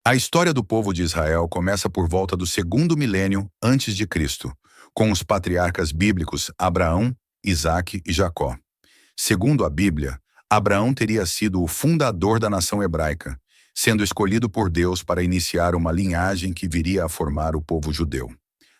A história do povo de Israel começa por volta do segundo milênio antes de Cristo, com os patriarcas bíblicos Abraão, Isaque e Jacó. Segundo a Bíblia, Abraão teria sido o fundador da nação hebraica, sendo escolhido por Deus para iniciar uma linhagem que viria a formar o povo judeu.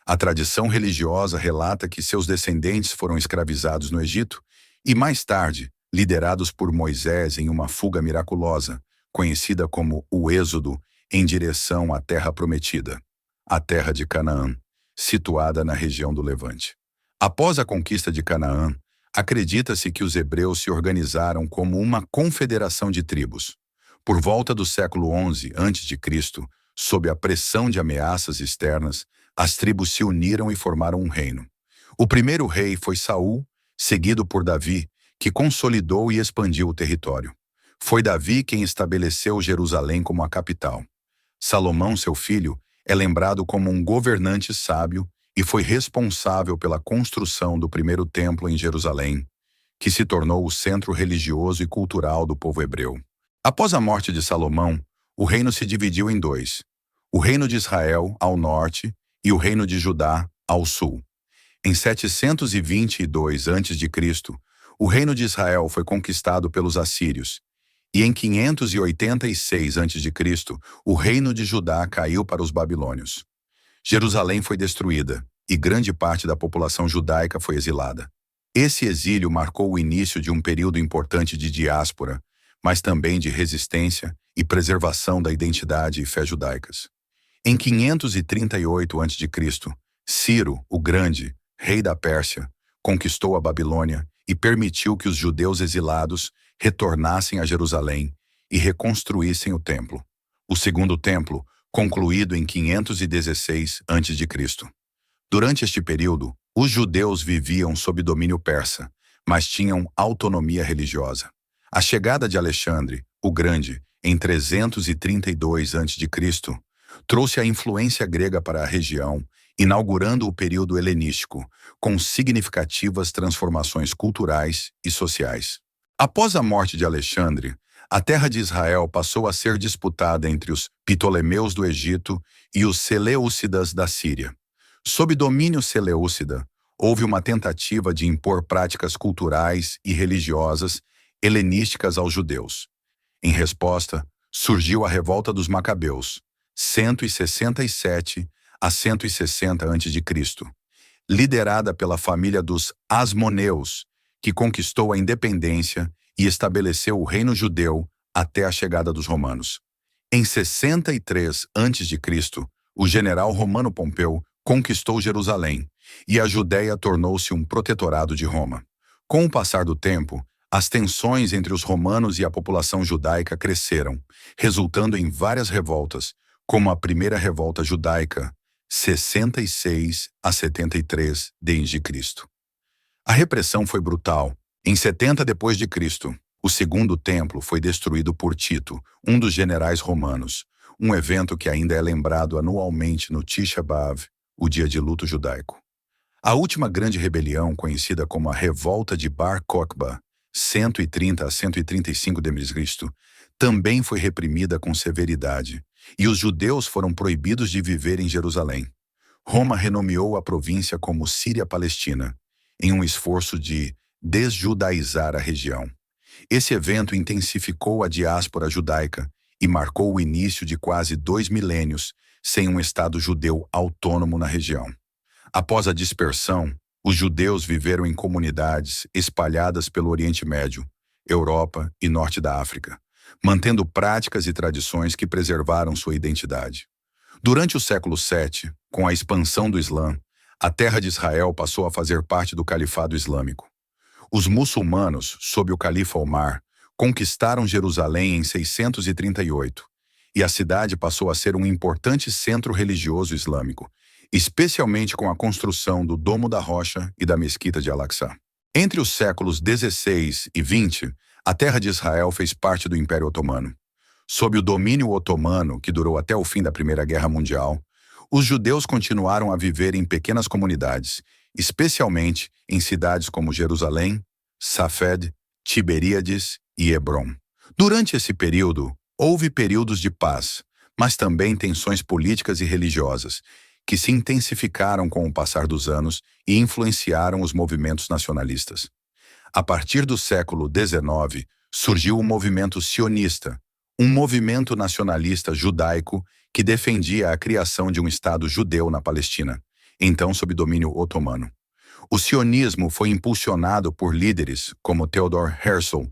A tradição religiosa relata que seus descendentes foram escravizados no Egito e, mais tarde, liderados por Moisés em uma fuga miraculosa, conhecida como o Êxodo, em direção à Terra Prometida, a Terra de Canaã, situada na região do Levante. Após a conquista de Canaã, acredita-se que os hebreus se organizaram como uma confederação de tribos. Por volta do século XI a.C., sob a pressão de ameaças externas, as tribos se uniram e formaram um reino. O primeiro rei foi Saul, seguido por Davi, que consolidou e expandiu o território. Foi Davi quem estabeleceu Jerusalém como a capital. Salomão, seu filho, é lembrado como um governante sábio e foi responsável pela construção do primeiro templo em Jerusalém, que se tornou o centro religioso e cultural do povo hebreu. Após a morte de Salomão, o reino se dividiu em dois: o reino de Israel, ao norte, e o reino de Judá, ao sul. Em 722 a.C., o reino de Israel foi conquistado pelos assírios, e em 586 a.C., o reino de Judá caiu para os babilônios. Jerusalém foi destruída, e grande parte da população judaica foi exilada. Esse exílio marcou o início de um período importante de diáspora, mas também de resistência e preservação da identidade e fé judaicas. Em 538 a.C., Ciro, o Grande, rei da Pérsia, conquistou a Babilônia e permitiu que os judeus exilados retornassem a Jerusalém e reconstruíssem o templo. O segundo templo, concluído em 516 a.C. Durante este período, os judeus viviam sob domínio persa, mas tinham autonomia religiosa. A chegada de Alexandre, o Grande, em 332 a.C., trouxe a influência grega para a região, inaugurando o período helenístico, com significativas transformações culturais e sociais. Após a morte de Alexandre, a terra de Israel passou a ser disputada entre os Ptolemeus do Egito e os Seleucidas da Síria. Sob domínio seleucida, houve uma tentativa de impor práticas culturais e religiosas helenísticas aos judeus. Em resposta, surgiu a Revolta dos Macabeus, 167 a 160 a.C., liderada pela família dos Asmoneus, que conquistou a independência e estabeleceu o reino judeu até a chegada dos romanos. Em 63 a.C., o general romano Pompeu conquistou Jerusalém e a Judéia tornou-se um protetorado de Roma. Com o passar do tempo, as tensões entre os romanos e a população judaica cresceram, resultando em várias revoltas, como a Primeira Revolta Judaica, 66 a 73 d.C. A repressão foi brutal. Em 70 d.C., o segundo templo foi destruído por Tito, um dos generais romanos, um evento que ainda é lembrado anualmente no Tisha B'Av, o dia de luto judaico. A última grande rebelião, conhecida como a Revolta de Bar Kokhba, 130 a 135 d.C., também foi reprimida com severidade, e os judeus foram proibidos de viver em Jerusalém. Roma renomeou a província como Síria-Palestina, em um esforço de desjudaizar a região. Esse evento intensificou a diáspora judaica e marcou o início de quase 2 milênios sem um Estado judeu autônomo na região. Após a dispersão, os judeus viveram em comunidades espalhadas pelo Oriente Médio, Europa e Norte da África, mantendo práticas e tradições que preservaram sua identidade. Durante o século VII, com a expansão do Islã, a terra de Israel passou a fazer parte do Califado Islâmico. Os muçulmanos, sob o califa Omar, conquistaram Jerusalém em 638, e a cidade passou a ser um importante centro religioso islâmico, especialmente com a construção do Domo da Rocha e da Mesquita de Al-Aqsa. Entre os séculos XVI e XX, a terra de Israel fez parte do Império Otomano. Sob o domínio otomano, que durou até o fim da Primeira Guerra Mundial, os judeus continuaram a viver em pequenas comunidades, especialmente em cidades como Jerusalém, Safed, Tiberíades e Hebrom. Durante esse período, houve períodos de paz, mas também tensões políticas e religiosas, que se intensificaram com o passar dos anos e influenciaram os movimentos nacionalistas. A partir do século XIX, surgiu o movimento sionista, um movimento nacionalista judaico que defendia a criação de um Estado judeu na Palestina, então sob domínio otomano. O sionismo foi impulsionado por líderes como Theodor Herzl,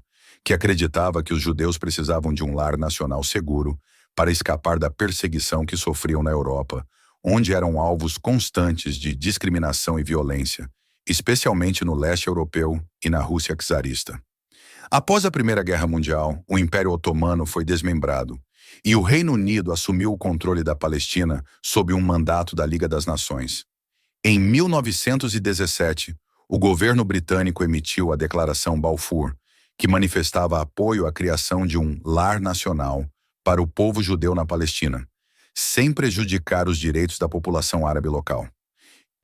que acreditava que os judeus precisavam de um lar nacional seguro para escapar da perseguição que sofriam na Europa, onde eram alvos constantes de discriminação e violência, especialmente no leste europeu e na Rússia czarista. Após a Primeira Guerra Mundial, o Império Otomano foi desmembrado e o Reino Unido assumiu o controle da Palestina sob um mandato da Liga das Nações. Em 1917, o governo britânico emitiu a Declaração Balfour, que manifestava apoio à criação de um lar nacional para o povo judeu na Palestina, sem prejudicar os direitos da população árabe local.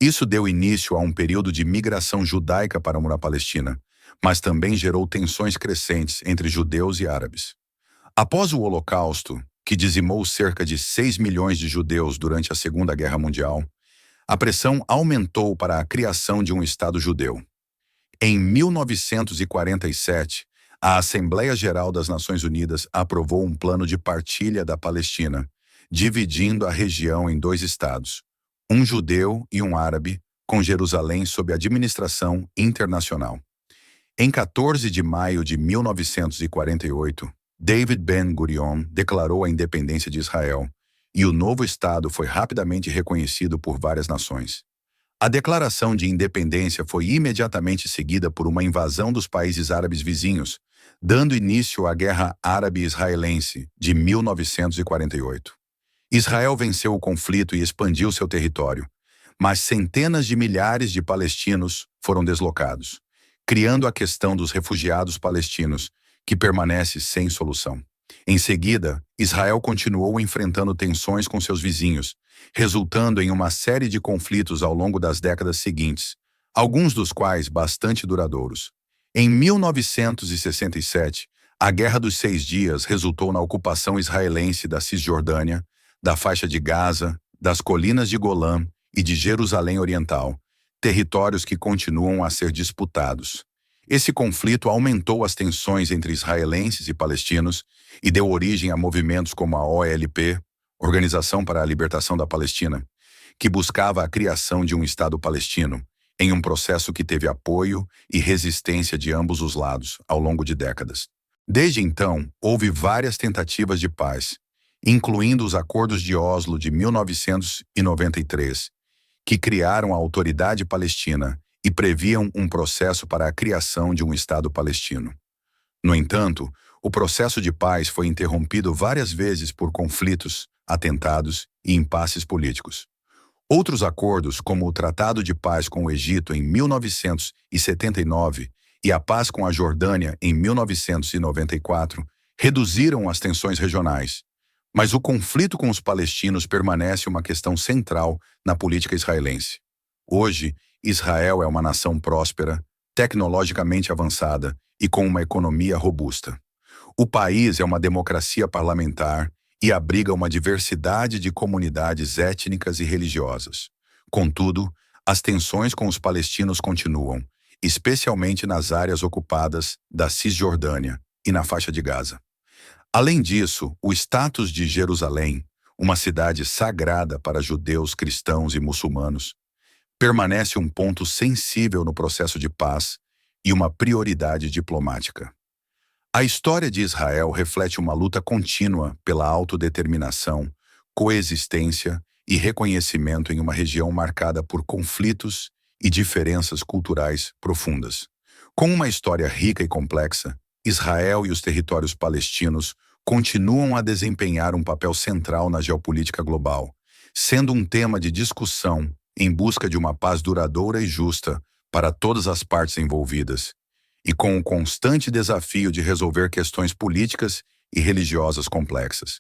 Isso deu início a um período de migração judaica para a Palestina, mas também gerou tensões crescentes entre judeus e árabes. Após o Holocausto, que dizimou cerca de 6 milhões de judeus durante a Segunda Guerra Mundial, a pressão aumentou para a criação de um Estado judeu. Em 1947, a Assembleia Geral das Nações Unidas aprovou um plano de partilha da Palestina, dividindo a região em 2 estados, um judeu e um árabe, com Jerusalém sob administração internacional. Em 14 de maio de 1948, David Ben-Gurion declarou a independência de Israel, e o novo Estado foi rapidamente reconhecido por várias nações. A declaração de independência foi imediatamente seguida por uma invasão dos países árabes vizinhos, dando início à Guerra Árabe-Israelense de 1948. Israel venceu o conflito e expandiu seu território, mas centenas de milhares de palestinos foram deslocados, criando a questão dos refugiados palestinos, que permanece sem solução. Em seguida, Israel continuou enfrentando tensões com seus vizinhos, resultando em uma série de conflitos ao longo das décadas seguintes, alguns dos quais bastante duradouros. Em 1967, a Guerra dos 6 Dias resultou na ocupação israelense da Cisjordânia, da faixa de Gaza, das colinas de Golã e de Jerusalém Oriental, territórios que continuam a ser disputados. Esse conflito aumentou as tensões entre israelenses e palestinos e deu origem a movimentos como a OLP, Organização para a Libertação da Palestina, que buscava a criação de um Estado palestino, em um processo que teve apoio e resistência de ambos os lados ao longo de décadas. Desde então, houve várias tentativas de paz, incluindo os Acordos de Oslo de 1993, que criaram a Autoridade Palestina e previam um processo para a criação de um Estado palestino. No entanto, o processo de paz foi interrompido várias vezes por conflitos, atentados e impasses políticos. Outros acordos, como o Tratado de Paz com o Egito em 1979 e a paz com a Jordânia em 1994, reduziram as tensões regionais. Mas o conflito com os palestinos permanece uma questão central na política israelense. Hoje, Israel é uma nação próspera, tecnologicamente avançada e com uma economia robusta. O país é uma democracia parlamentar e abriga uma diversidade de comunidades étnicas e religiosas. Contudo, as tensões com os palestinos continuam, especialmente nas áreas ocupadas da Cisjordânia e na faixa de Gaza. Além disso, o status de Jerusalém, uma cidade sagrada para judeus, cristãos e muçulmanos, permanece um ponto sensível no processo de paz e uma prioridade diplomática. A história de Israel reflete uma luta contínua pela autodeterminação, coexistência e reconhecimento em uma região marcada por conflitos e diferenças culturais profundas. Com uma história rica e complexa, Israel e os territórios palestinos continuam a desempenhar um papel central na geopolítica global, sendo um tema de discussão em busca de uma paz duradoura e justa para todas as partes envolvidas, e com o constante desafio de resolver questões políticas e religiosas complexas.